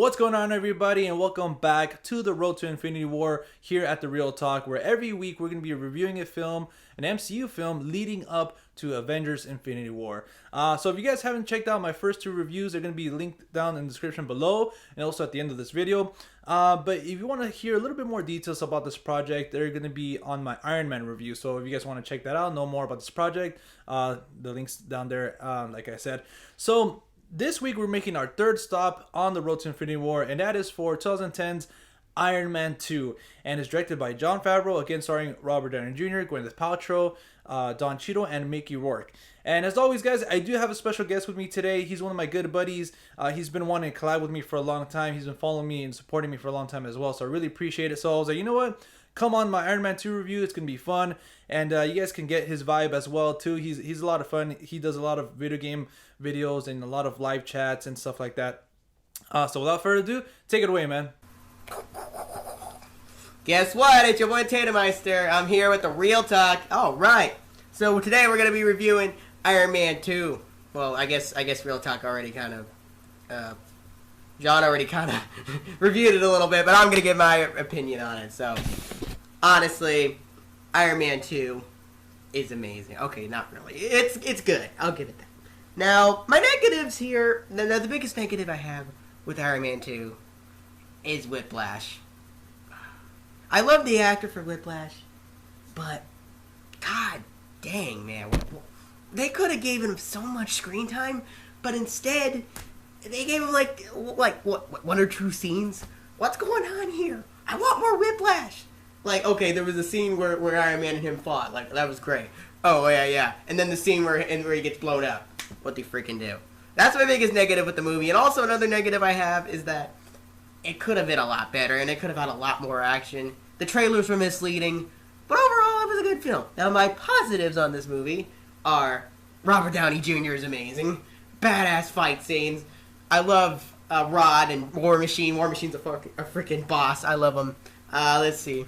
What's going on, everybody, and welcome back to the Road to Infinity War here at The Real Talk, where every week we're going to be reviewing a film, an MCU film, leading up to Avengers Infinity War. So if you guys haven't checked out my first two reviews, they're going to be linked down in the description below and also at the end of this video. But if you want to hear a little bit more details about this project, they're going to be on my Iron Man review. So if you guys want to check that out, know more about this project, the link's down there, like I said. So this week we're making our third stop on the Road to Infinity War, and that is for 2010's Iron Man 2, and it's directed by Jon Favreau, again starring Robert Downey Jr., Gwyneth Paltrow, Cheadle, and Mickey Rourke. And as always, guys, I do have a special guest with me today. He's one of my good buddies. He's been wanting to collab with me for a long time. He's been following me and supporting me for a long time as well, so I really appreciate it. So I was like, you know what? Come on my Iron Man 2 review. It's going to be fun. And you guys can get his vibe as well, too. He's a lot of fun. He does a lot of video game videos and a lot of live chats and stuff like that. So without further ado, take it away, man. Guess what? It's your boy Tatumeister. I'm here with the Real Talk. All right. So today we're going to be reviewing Iron Man 2. Well, I guess Real Talk already kind of... John already kind of reviewed it a little bit, but I'm going to give my opinion on it. So, honestly, Iron Man 2 is amazing. Okay, not really. It's good. I'll give it that. Now, my negatives here, the biggest negative I have with Iron Man 2 is Whiplash. I love the actor for Whiplash, but god dang, man. They could have given him so much screen time, but instead they gave him like what one or two scenes. What's going on here? I want more Whiplash. Like, okay, there was a scene where Iron Man and him fought. Like, that was great. Oh yeah. And then the scene where he gets blown up. What they freaking do? That's my biggest negative with the movie. And also another negative I have is that it could have been a lot better and it could have had a lot more action. The trailers were misleading, but overall it was a good film. Now my positives on this movie are Robert Downey Jr. is amazing, badass fight scenes. I love Rod and War Machine. War Machine's a freaking boss. I love him. Let's see.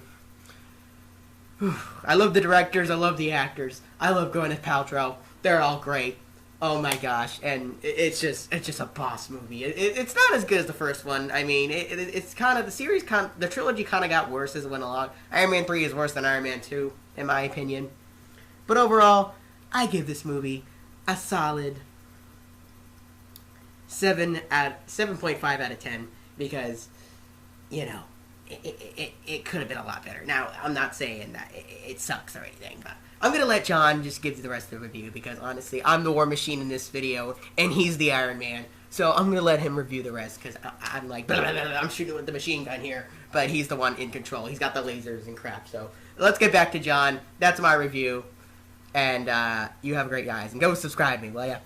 I love the directors. I love the actors. I love Gwyneth Paltrow. They're all great. Oh my gosh, and it's just a boss movie. It's not as good as the first one. I mean, it's kind of the trilogy kind of got worse as it went along. Iron Man 3 is worse than Iron Man 2, in my opinion. But overall, I give this movie a solid 7.5 out of 10 because, you know, it could have been a lot better. Now, I'm not saying that it sucks or anything, but I'm going to let John just give you the rest of the review because, honestly, I'm the War Machine in this video, and he's the Iron Man. So I'm going to let him review the rest because I'm like, blah, blah, blah, blah, I'm shooting with the machine gun here, but he's the one in control. He's got the lasers and crap. So let's get back to John. That's my review. And you have a great guys. And go subscribe me, will ya?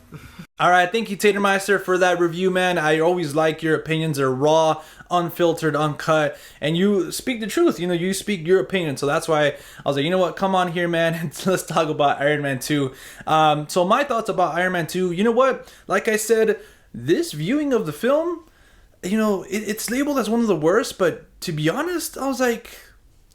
Alright, thank you, Tatumeister, for that review, man. I always like your opinions. They're raw, unfiltered, uncut, and you speak the truth. You know, you speak your opinion. So that's why I was like, you know what, come on here, man, and let's talk about Iron Man 2. So my thoughts about Iron Man 2, you know what? Like I said, this viewing of the film, you know, it's labeled as one of the worst, but to be honest, I was like,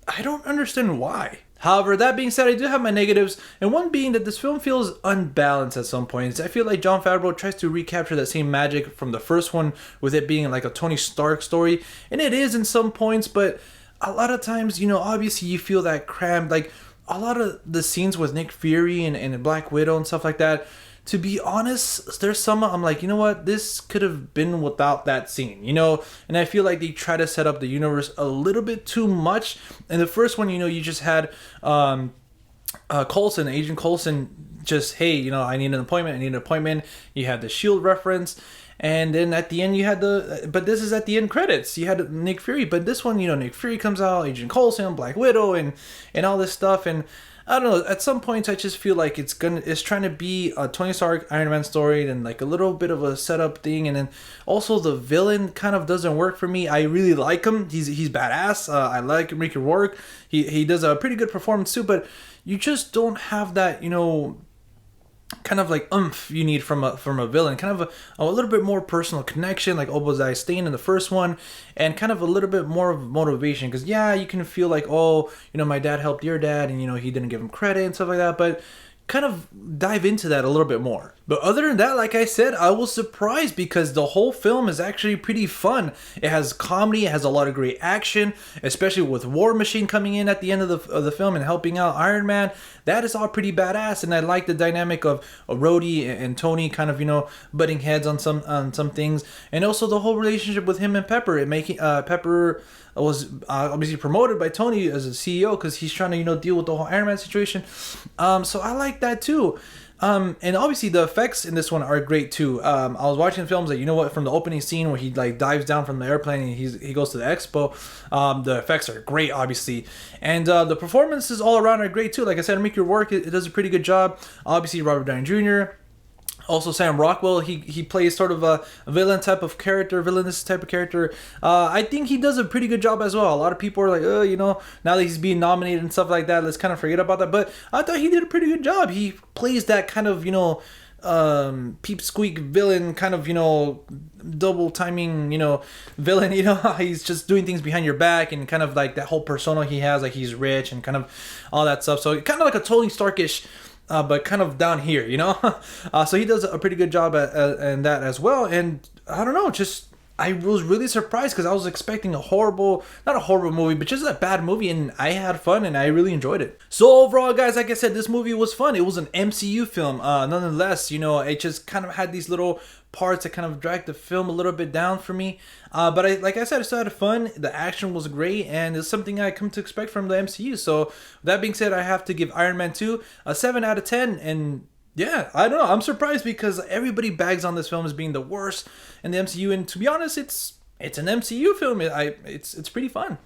I don't understand why. However, that being said, I do have my negatives, and one being that this film feels unbalanced at some points. I feel like Jon Favreau tries to recapture that same magic from the first one with it being like a Tony Stark story, and it is in some points, but a lot of times, you know, obviously you feel that crammed, like a lot of the scenes with Nick Fury and Black Widow and stuff like that. To be honest, there's some I'm like, you know what, this could have been without that scene, you know, and I feel like they try to set up the universe a little bit too much. In the first one, you know, you just had Coulson, Agent Coulson, just, hey, you know, I need an appointment. You had the SHIELD reference, and then at the end you had but this is at the end credits, you had Nick Fury, but this one, you know, Nick Fury comes out, Agent Coulson, Black Widow, and all this stuff, and I don't know, at some points I just feel like it's trying to be a Tony Stark Iron Man story and like a little bit of a setup thing, and then also the villain kind of doesn't work for me. I really like him. He's badass. I like Mickey Rourke. He does a pretty good performance too, but you just don't have that, you know, kind of like oomph you need from a villain, kind of a little bit more personal connection like Obadiah Stane in the first one, and kind of a little bit more of motivation, because yeah, you can feel like, oh, you know, my dad helped your dad and, you know, he didn't give him credit and stuff like that, but kind of dive into that a little bit more. But other than that, like I said, I was surprised because the whole film is actually pretty fun. It has comedy, it has a lot of great action, especially with War Machine coming in at the end of the film and helping out Iron Man. That is all pretty badass, and I like the dynamic of Rhodey and Tony kind of, butting heads on some things, and also the whole relationship with him and Pepper. Pepper was obviously promoted by Tony as a CEO because he's trying to deal with the whole Iron Man situation. So I like that too. And obviously the effects in this one are great too. I was watching the films from the opening scene where he like dives down from the airplane and he goes to the expo. The effects are great, obviously, and the performances all around are great too. Like I said, Mickey Rourke it does a pretty good job. Obviously, Robert Downey Jr. Also, Sam Rockwell, he plays sort of a villainous type of character. I think he does a pretty good job as well. A lot of people are like, now that he's being nominated and stuff like that, let's kind of forget about that. But I thought he did a pretty good job. He plays that kind of, peep squeak villain, kind of, double timing, villain. He's just doing things behind your back, and kind of like that whole persona he has, like he's rich and kind of all that stuff. So kind of like a Tony Starkish, but kind of down here, so he does a pretty good job at that as well. And I don't know, I was really surprised because I was expecting not a horrible movie, but just a bad movie, and I had fun and I really enjoyed it. So overall, guys, like I said, this movie was fun. It was an MCU film. Nonetheless, it just kind of had these little parts that kind of dragged the film a little bit down for me. But like I said, I still had fun. The action was great, and it's something I come to expect from the MCU. So that being said, I have to give Iron Man 2 a 7 out of 10. And yeah, I don't know. I'm surprised because everybody bags on this film as being the worst in the MCU, and to be honest, it's an MCU film. It's pretty fun.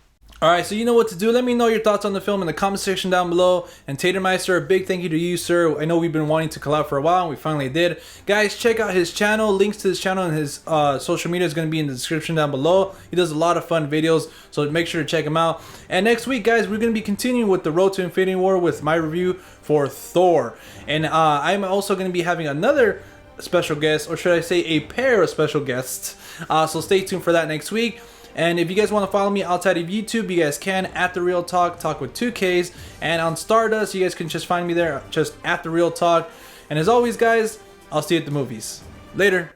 Alright, so you know what to do. Let me know your thoughts on the film in the comment section down below. And Tatermeister, a big thank you to you, sir. I know we've been wanting to collab for a while, and we finally did. Guys, check out his channel. Links to his channel and his social media is going to be in the description down below. He does a lot of fun videos, so make sure to check him out. And next week, guys, we're going to be continuing with the Road to Infinity War with my review for Thor. And I'm also going to be having another special guest, or should I say a pair of special guests. So stay tuned for that next week. And if you guys want to follow me outside of YouTube, you guys can at The Real Talk with 2 Ks. And on Stardust, you guys can just find me there, just at The Real Talk. And as always, guys, I'll see you at the movies. Later.